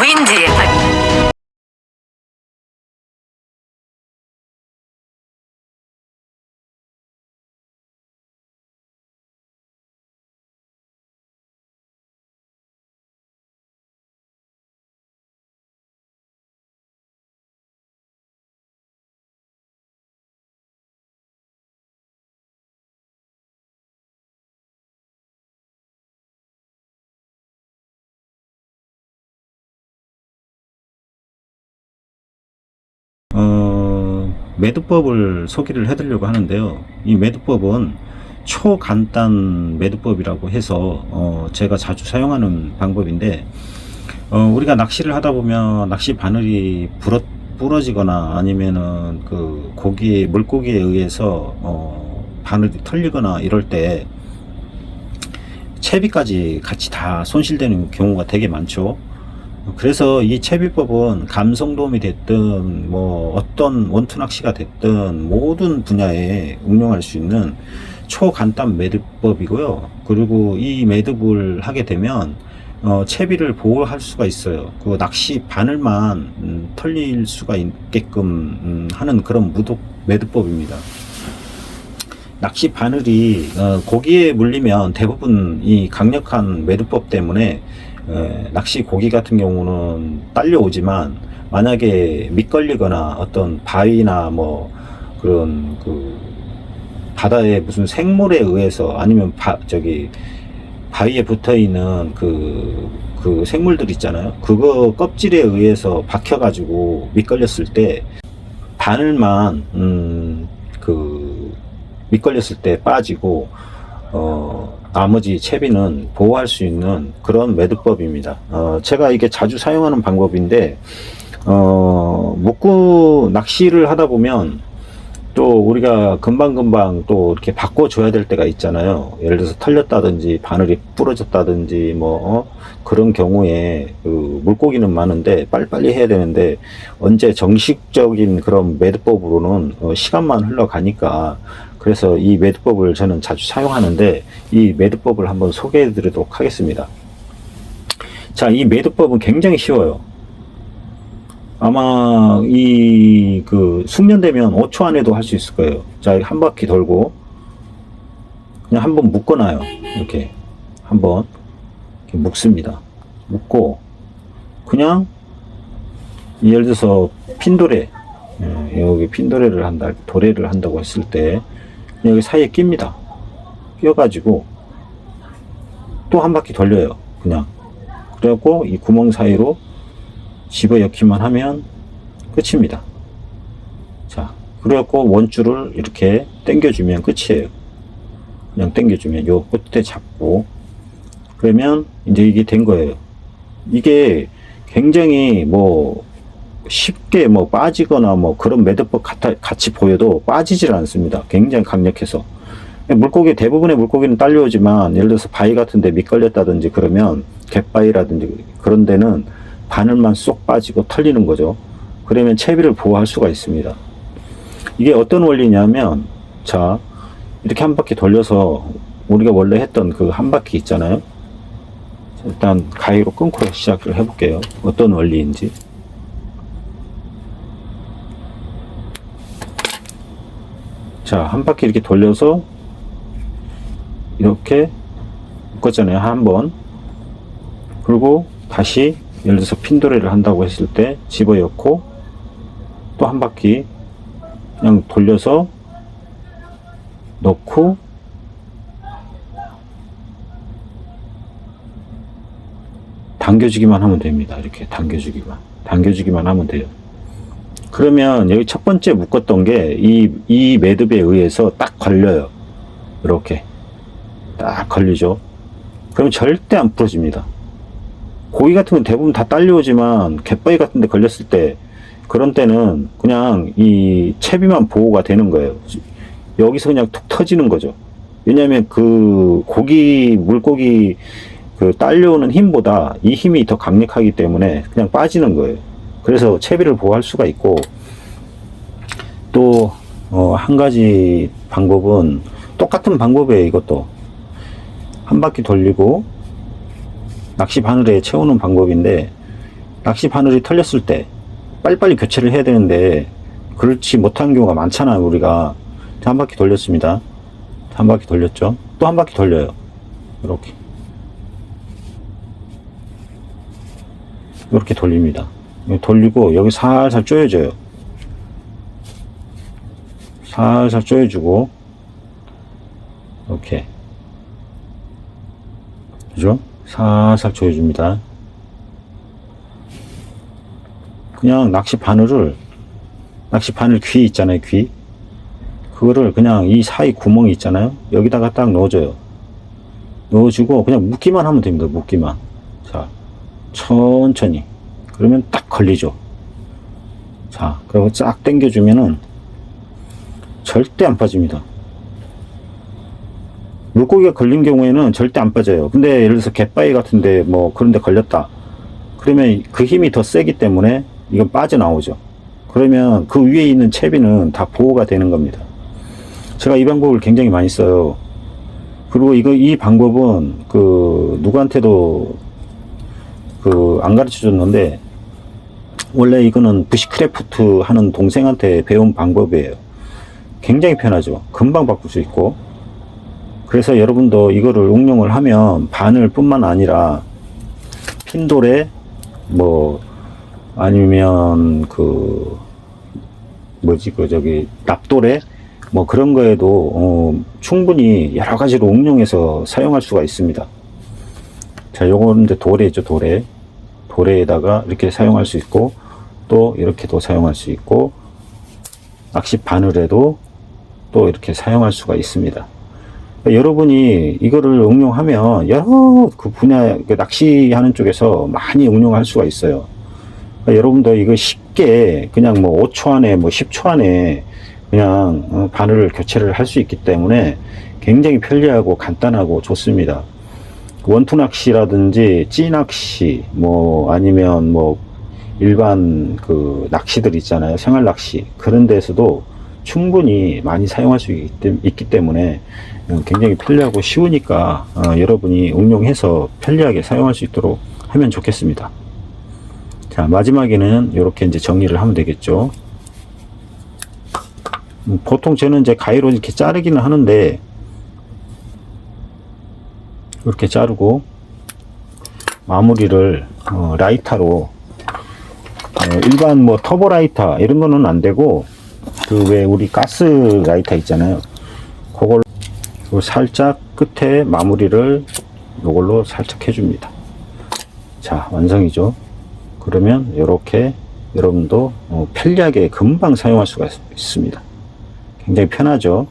Windy. 매듭법을 소개를 해드리려고 하는데요. 이 매듭법은 초간단 매듭법이라고 해서 제가 자주 사용하는 방법인데, 우리가 낚시를 하다 보면 낚시 바늘이 부러지거나 아니면은 그 물고기에 의해서 바늘이 털리거나 이럴 때 채비까지 같이 다 손실되는 경우가 되게 많죠. 그래서 이 채비법은 감성돔이 됐든 뭐 어떤 원투 낚시가 됐든 모든 분야에 응용할 수 있는 초간단 매듭법이고요. 그리고 이 매듭을 하게 되면 채비를 보호할 수가 있어요. 그 낚시 바늘만 털릴 수가 있게끔 하는 그런 매듭법입니다. 낚시 바늘이 고기에 물리면 대부분 이 강력한 매듭법 때문에 낚시 고기 같은 경우는 딸려오지만, 만약에 밑걸리거나 어떤 바위나 뭐 그런 그 바다의 무슨 생물에 의해서 아니면 바위에 붙어 있는 그 생물들 있잖아요. 그거 껍질에 의해서 박혀 가지고 밑걸렸을 때 바늘만 밑걸렸을 때 빠지고 나머지 채비는 보호할 수 있는 그런 매듭법입니다. 제가 이게 자주 사용하는 방법인데, 묶고 낚시를 하다 보면 또 우리가 금방금방 또 이렇게 바꿔줘야 될 때가 있잖아요. 예를 들어서 털렸다든지 바늘이 부러졌다든지 그런 경우에 물고기는 많은데 빨리빨리 해야 되는데, 언제 정식적인 그런 매듭법으로는 시간만 흘러가니까, 그래서 이 매듭법을 저는 자주 사용하는데, 이 매듭법을 한번 소개해 드리도록 하겠습니다. 자, 이 매듭법은 굉장히 쉬워요. 아마 숙련되면 5초 안에도 할 수 있을 거예요. 자, 한 바퀴 돌고 그냥 한번 묶어놔요. 이렇게 한번 묶습니다. 묶고 그냥 예를 들어서 핀도레, 여기 핀도레를 도래를 한다고 했을 때 여기 사이에 낍니다. 끼워가지고 또 한 바퀴 돌려요. 그냥 그래갖고 이 구멍 사이로 집어넣기만 하면 끝입니다. 자, 그래갖고 원줄을 이렇게 당겨주면 끝이에요. 그냥 당겨주면 요 끝에 잡고, 그러면 이제 이게 된 거예요. 이게 굉장히 쉽게 빠지거나 그런 매듭법 같이 보여도 빠지질 않습니다. 굉장히 강력해서. 대부분의 물고기는 딸려오지만, 예를 들어서 바위 같은데 밑걸렸다든지 그러면 갯바위라든지 그런 데는 바늘만 쏙 빠지고 털리는 거죠. 그러면 채비를 보호할 수가 있습니다. 이게 어떤 원리냐면, 자, 이렇게 한 바퀴 돌려서 우리가 원래 했던 그 한 바퀴 있잖아요. 일단 가위로 끊고 시작을 해볼게요. 어떤 원리인지. 자, 한 바퀴 이렇게 돌려서 이렇게 묶었잖아요. 한 번. 그리고 다시 예를 들어서 핀도레를 한다고 했을 때 집어넣고 또 한 바퀴 그냥 돌려서 넣고 당겨주기만 하면 됩니다. 이렇게 당겨주기만 하면 돼요. 그러면 여기 첫 번째 묶었던 게 이 매듭에 의해서 딱 걸려요. 이렇게 딱 걸리죠. 그럼 절대 안 부러집니다. 고기 같은 건 대부분 다 딸려오지만 갯바위 같은 데 걸렸을 때, 그런 때는 그냥 이 채비만 보호가 되는 거예요. 여기서 그냥 툭 터지는 거죠. 왜냐하면 물고기 딸려오는 힘보다 이 힘이 더 강력하기 때문에 그냥 빠지는 거예요. 그래서 채비를 보호할 수가 있고, 또 한 가지 방법은 똑같은 방법이에요. 이것도 한 바퀴 돌리고 낚시 바늘에 채우는 방법인데, 낚시 바늘이 털렸을 때 빨리빨리 교체를 해야 되는데 그렇지 못한 경우가 많잖아요. 우리가. 자, 한 바퀴 돌렸습니다. 자, 한 바퀴 돌렸죠. 또 한 바퀴 돌려요. 이렇게 돌립니다. 돌리고 여기 살살 조여줘요. 살살 조여주고, 이렇게, 그죠? 살살 조여줍니다. 그냥 낚시 바늘 귀 있잖아요, 귀. 그거를 그냥 이 사이 구멍이 있잖아요. 여기다가 딱 넣어줘요. 넣어주고 그냥 묶기만 하면 됩니다. 묶기만. 자, 천천히. 그러면 딱 걸리죠. 자, 그리고 쫙 당겨주면은 절대 안 빠집니다. 물고기가 걸린 경우에는 절대 안 빠져요. 근데 예를 들어서 갯바위 같은데 뭐 그런데 걸렸다. 그러면 그 힘이 더 세기 때문에 이건 빠져나오죠. 그러면 그 위에 있는 채비는 다 보호가 되는 겁니다. 제가 이 방법을 굉장히 많이 써요. 그리고 이 방법은 누구한테도 안 가르쳐 줬는데, 원래 이거는 부시크래프트 하는 동생한테 배운 방법이에요. 굉장히 편하죠. 금방 바꿀 수 있고. 그래서 여러분도 이거를 응용을 하면 바늘뿐만 아니라 핀돌에 뭐 아니면 납돌에 뭐 그런 거에도 충분히 여러 가지로 응용해서 사용할 수가 있습니다. 자, 요거는 이제 도래죠. 도래에다가 이렇게 사용할 수 있고, 또 이렇게도 사용할 수 있고, 낚시 바늘에도 또 이렇게 사용할 수가 있습니다. 그러니까 여러분이 이거를 응용하면 여러 분야, 낚시하는 쪽에서 많이 응용할 수가 있어요. 그러니까 여러분도 이거 쉽게 그냥 뭐 5초 안에 뭐 10초 안에 그냥 바늘을 교체를 할 수 있기 때문에 굉장히 편리하고 간단하고 좋습니다. 원투 낚시라든지 찌낚시 뭐 아니면 뭐 일반 낚시들 있잖아요. 생활 낚시 그런 데서도 충분히 많이 사용할 수 있기 때문에 굉장히 편리하고 쉬우니까 여러분이 응용해서 편리하게 사용할 수 있도록 하면 좋겠습니다. 자, 마지막에는 이렇게 이제 정리를 하면 되겠죠. 보통 저는 이제 가위로 이렇게 자르기는 하는데, 이렇게 자르고 마무리를 라이터로, 일반 뭐 터보 라이터 이런 거는 안 되고, 왜 우리 가스 라이터 있잖아요. 그걸 살짝 끝에 마무리를 이걸로 살짝 해줍니다. 자, 완성이죠. 그러면 이렇게 여러분도 편리하게 금방 사용할 수가 있습니다. 굉장히 편하죠.